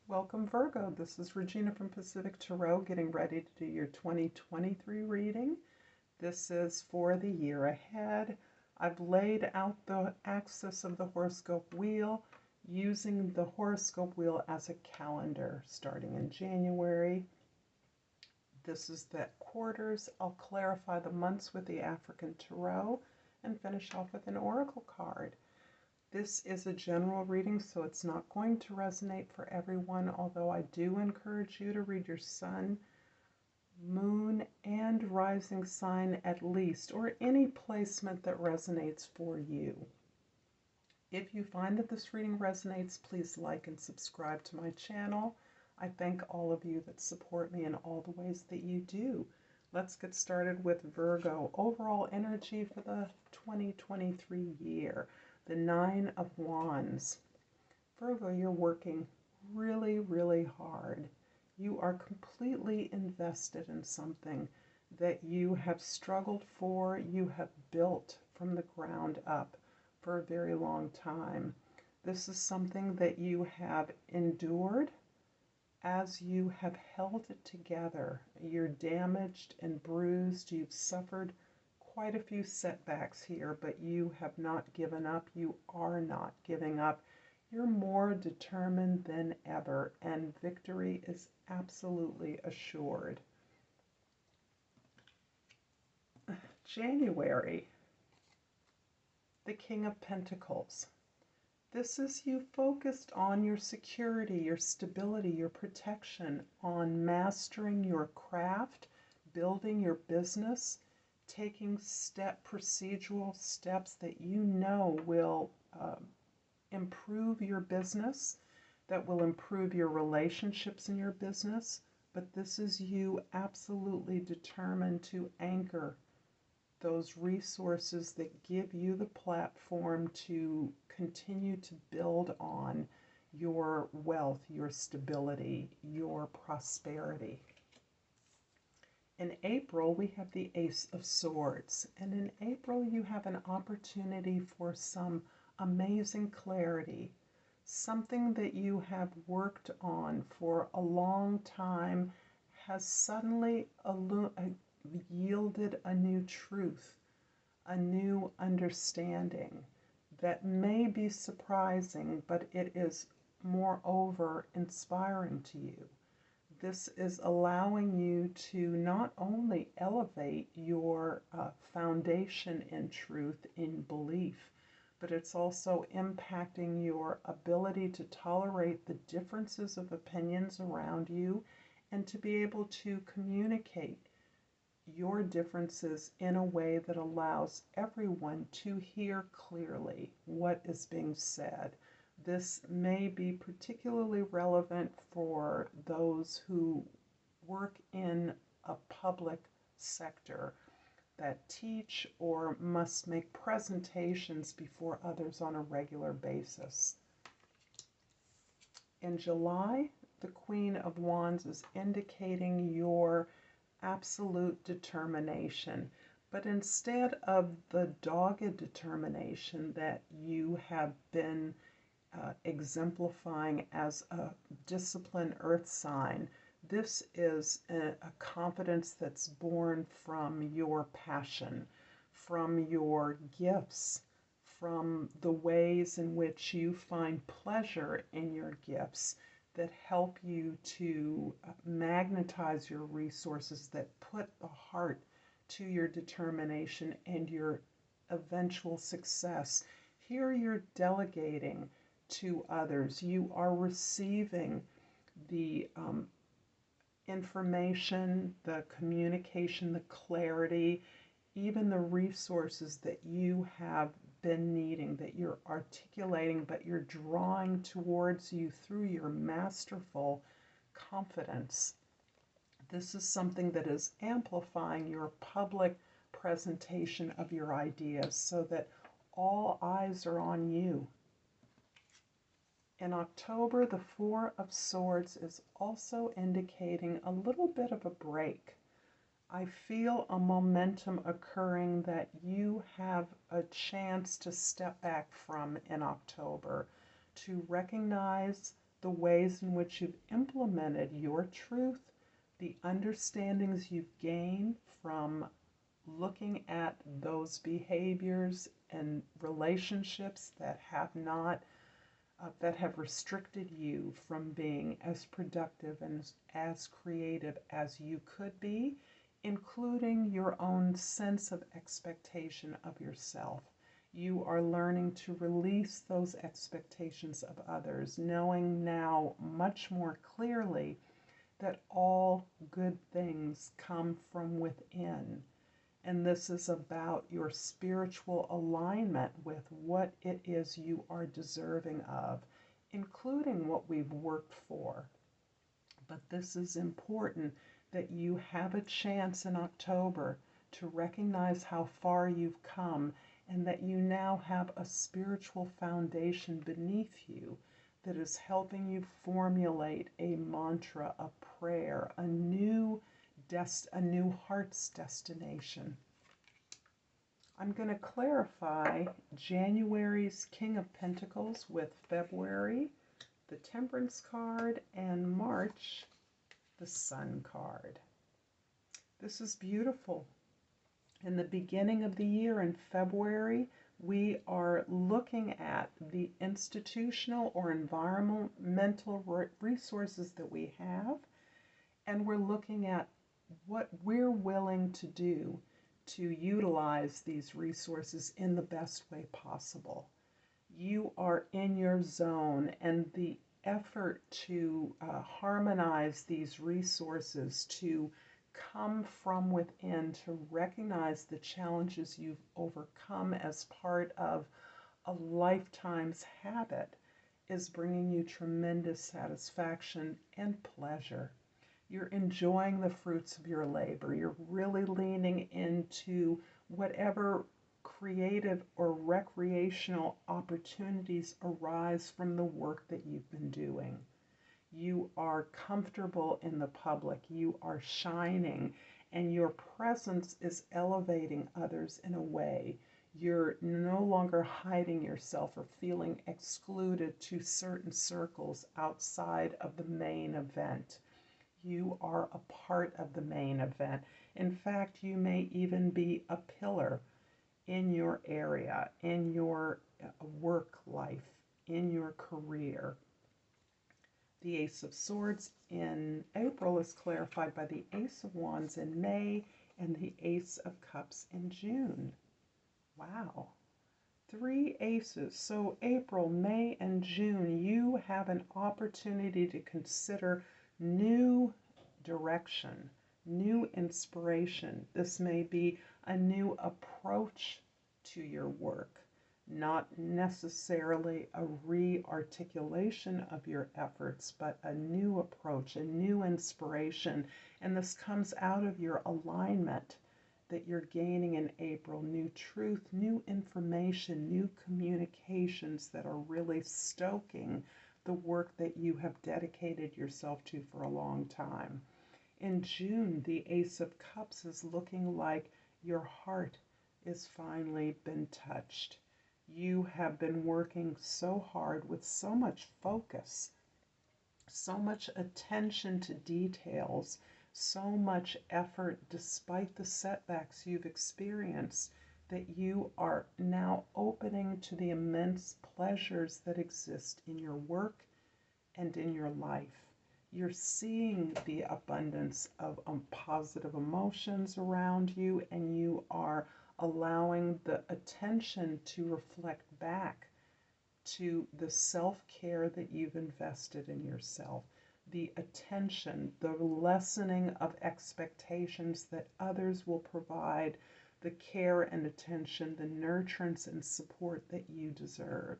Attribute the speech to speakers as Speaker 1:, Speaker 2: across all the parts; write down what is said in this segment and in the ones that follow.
Speaker 1: Welcome, Virgo. This is Regina from Pacific Tarot getting ready to do your 2023 reading. This is for the year ahead. I've laid out the axis of the horoscope wheel using the horoscope wheel as a calendar starting in January. This is the quarters. I'll clarify the months with the African Tarot and finish off with an oracle card. This is a general reading, so it's not going to resonate for everyone, although I do encourage you to read your sun, moon, and rising sign at least, or any placement that resonates for you. If you find that this reading resonates, please like and subscribe to my channel. I thank all of you that support me in all the ways that you do. Let's get started with Virgo. Overall energy for the 2023 year. The Nine of Wands. Virgo, you're working really, really hard. You are completely invested in something that you have struggled for, you have built from the ground up for a very long time. This is something that you have endured as you have held it together. You're damaged and bruised. You've suffered quite a few setbacks here, but you have not given up. You are not giving up. You're more determined than ever, and victory is absolutely assured. January, the King of Pentacles. This is you focused on your security, your stability, your protection, on mastering your craft, building your business, taking procedural steps that you know will improve your business, that will improve your relationships in your business. But this is you absolutely determined to anchor those resources that give you the platform to continue to build on your wealth, your stability, your prosperity. In April, we have the Ace of Swords, and in April you have an opportunity for some amazing clarity, something that you have worked on for a long time has suddenly yielded a new truth, a new understanding that may be surprising, but it is moreover inspiring to you. This is allowing you to not only elevate your foundation in truth, in belief, but it's also impacting your ability to tolerate the differences of opinions around you and to be able to communicate your differences in a way that allows everyone to hear clearly what is being said. This may be particularly relevant for those who work in a public sector that teach or must make presentations before others on a regular basis. In July, the Queen of Wands is indicating your absolute determination. But instead of the dogged determination that you have been exemplifying as a disciplined earth sign, this is a confidence that's born from your passion, from your gifts, from the ways in which you find pleasure in your gifts that help you to magnetize your resources, that put the heart to your determination and your eventual success. Here you're delegating to others. You are receiving the information, the communication, the clarity, even the resources that you have been needing, that you're articulating, but you're drawing towards you through your masterful confidence. This is something that is amplifying your public presentation of your ideas so that all eyes are on you. In October, the Four of Swords is also indicating a little bit of a break. I feel a momentum occurring that you have a chance to step back from in October, to recognize the ways in which you've implemented your truth, the understandings you've gained from looking at those behaviors and relationships that have not that have restricted you from being as productive and as creative as you could be, including your own sense of expectation of yourself. You are learning to release those expectations of others, knowing now much more clearly that all good things come from within. And this is about your spiritual alignment with what it is you are deserving of, including what we've worked for. But this is important that you have a chance in October to recognize how far you've come and that you now have a spiritual foundation beneath you that is helping you formulate a mantra, a prayer, a new heart's destination. I'm going to clarify January's King of Pentacles with February, the Temperance card, and March, the Sun card. This is beautiful. In the beginning of the year in February, we are looking at the institutional or environmental resources that we have, and we're looking at what we're willing to do to utilize these resources in the best way possible. You are in your zone, and the effort to harmonize these resources, to come from within, to recognize the challenges you've overcome as part of a lifetime's habit, is bringing you tremendous satisfaction and pleasure. You're enjoying the fruits of your labor. You're really leaning into whatever creative or recreational opportunities arise from the work that you've been doing. You are comfortable in the public. You are shining, and your presence is elevating others in a way. You're no longer hiding yourself or feeling excluded to certain circles outside of the main event. You are a part of the main event. In fact, you may even be a pillar in your area, in your work life, in your career. The Ace of Swords in April is clarified by the Ace of Wands in May and the Ace of Cups in June. Wow. 3 aces. So April, May, and June, you have an opportunity to consider new direction, new inspiration. This may be a new approach to your work, not necessarily a re-articulation of your efforts, but a new approach, a new inspiration. And this comes out of your alignment that you're gaining in April, new truth, new information, new communications that are really stoking the work that you have dedicated yourself to for a long time. In June, the Ace of Cups is looking like your heart is finally been touched. You have been working so hard with so much focus, so much attention to details, so much effort despite the setbacks you've experienced, that you are now opening to the immense pleasures that exist in your work and in your life. You're seeing the abundance of positive emotions around you, and you are allowing the attention to reflect back to the self-care that you've invested in yourself, the attention, the lessening of expectations that others will provide, the care and attention, the nurturance and support that you deserve.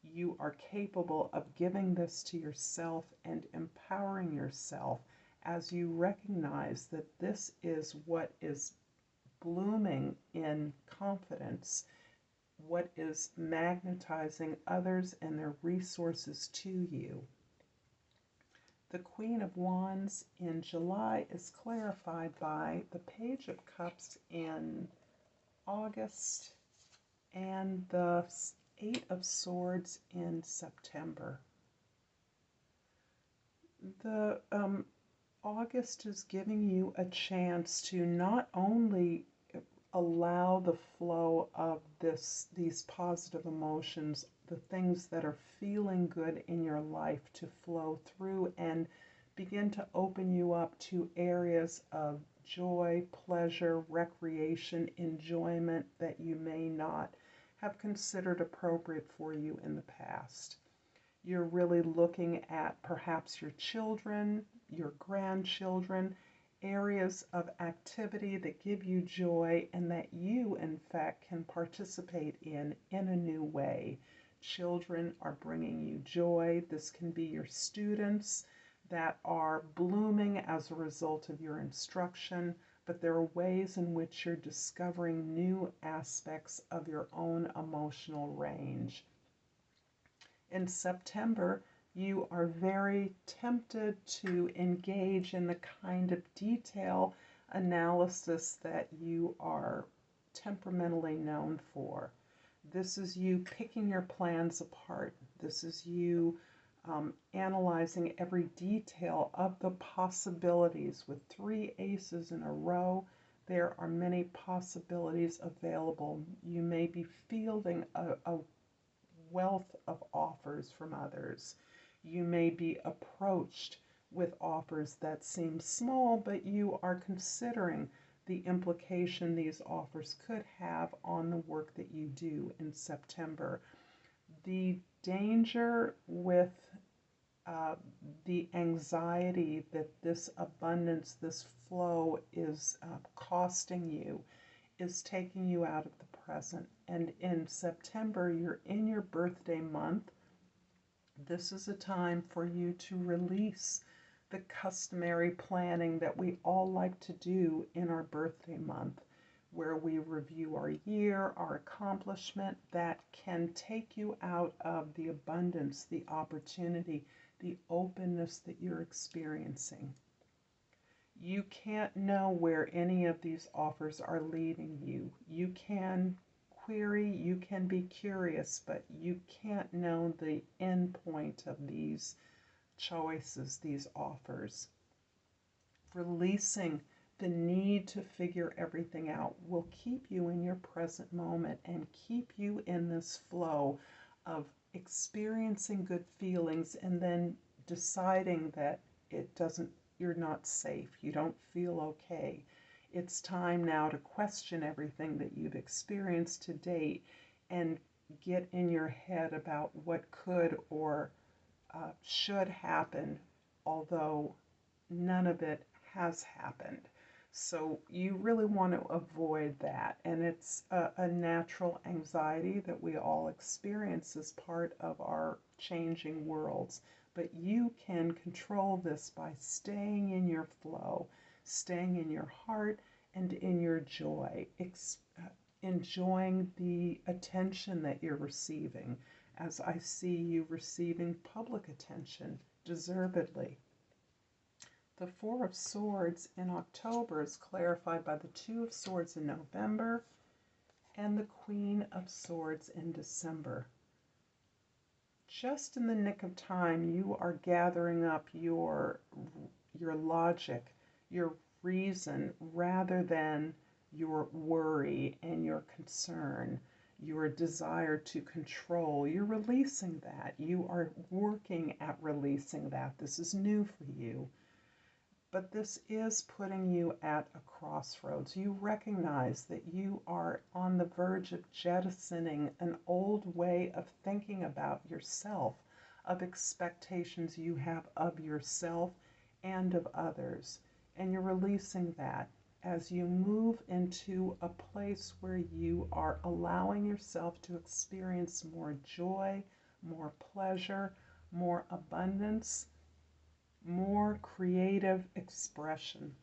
Speaker 1: You are capable of giving this to yourself and empowering yourself as you recognize that this is what is blooming in confidence, what is magnetizing others and their resources to you. The Queen of Wands in July is clarified by the Page of Cups in August and the Eight of Swords in September. The August is giving you a chance to not only allow the flow of these positive emotions, the things that are feeling good in your life to flow through and begin to open you up to areas of joy, pleasure, recreation, enjoyment that you may not have considered appropriate for you in the past. You're really looking at perhaps your children, your grandchildren, areas of activity that give you joy and that you, in fact, can participate in a new way. Children are bringing you joy. This can be your students that are blooming as a result of your instruction, but there are ways in which you're discovering new aspects of your own emotional range. In September, you are very tempted to engage in the kind of detail analysis that you are temperamentally known for. This is you picking your plans apart. This is you analyzing every detail of the possibilities. With 3 aces in a row, there are many possibilities available. You may be fielding a wealth of offers from others. You may be approached with offers that seem small, but you are considering the implication these offers could have on the work that you do in September. The danger with the anxiety that this abundance, this flow is costing you, is taking you out of the present. And in September, you're in your birthday month. This is a time for you to release the customary planning that we all like to do in our birthday month, where we review our year, our accomplishment. That can take you out of the abundance, the opportunity, the openness that you're experiencing. You can't know where any of these offers are leading you. You can query, you can be curious, but you can't know the end point of these choices, these offers. Releasing the need to figure everything out will keep you in your present moment and keep you in this flow of experiencing good feelings and then deciding that you're not safe, you don't feel okay. It's time now to question everything that you've experienced to date and get in your head about what could or should happen, although none of it has happened. So you really want to avoid that. And it's a natural anxiety that we all experience as part of our changing worlds. But you can control this by staying in your flow, staying in your heart and in your joy, enjoying the attention that you're receiving, as I see you receiving public attention, deservedly. The Four of Swords in October is clarified by the Two of Swords in November and the Queen of Swords in December. Just in the nick of time, you are gathering up your logic, your reason, rather than your worry and your concern, your desire to control. You're releasing that. You are working at releasing that. This is new for you. But this is putting you at a crossroads. You recognize that you are on the verge of jettisoning an old way of thinking about yourself, of expectations you have of yourself and of others. And you're releasing that as you move into a place where you are allowing yourself to experience more joy, more pleasure, more abundance, more creative expression.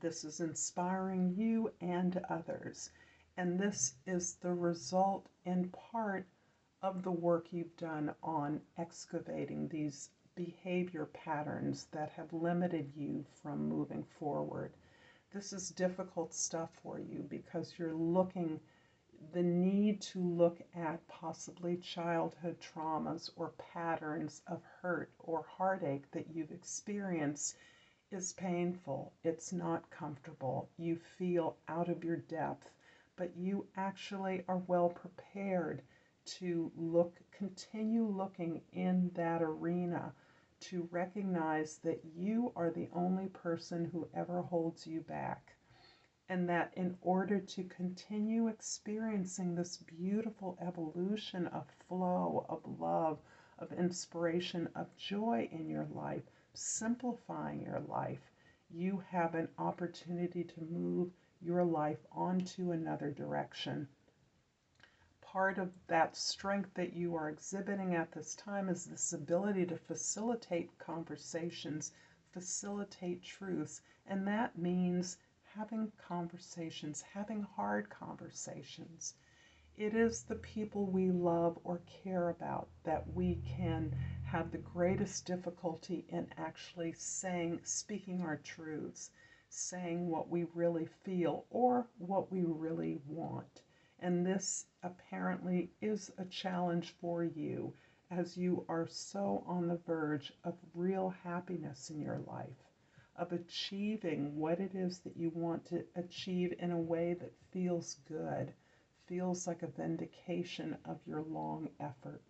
Speaker 1: This is inspiring you and others. And this is the result, in part, of the work you've done on excavating these behavior patterns that have limited you from moving forward. This is difficult stuff for you because you're looking, the need to look at possibly childhood traumas or patterns of hurt or heartache that you've experienced is painful. It's not comfortable. You feel out of your depth, but you actually are well prepared to continue looking in that arena, to recognize that you are the only person who ever holds you back. And that in order to continue experiencing this beautiful evolution of flow, of love, of inspiration, of joy in your life, simplifying your life, you have an opportunity to move your life onto another direction. Part of that strength that you are exhibiting at this time is this ability to facilitate conversations, facilitate truths, and that means having conversations, having hard conversations. It is the people we love or care about that we can have the greatest difficulty in actually speaking our truths, saying what we really feel or what we really want. And this apparently is a challenge for you as you are so on the verge of real happiness in your life, of achieving what it is that you want to achieve in a way that feels good, feels like a vindication of your long effort.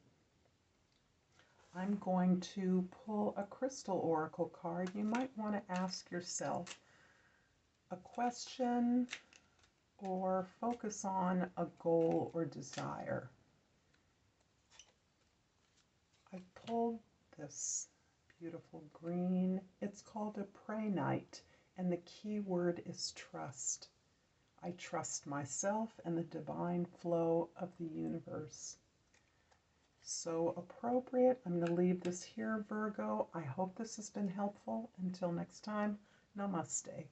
Speaker 1: I'm going to pull a crystal oracle card. You might want to ask yourself a question or focus on a goal or desire. I pulled this beautiful green. It's called a pray night, and the key word is trust. I trust myself and the divine flow of the universe. So appropriate. I'm going to leave this here, Virgo. I hope this has been helpful. Until next time, namaste.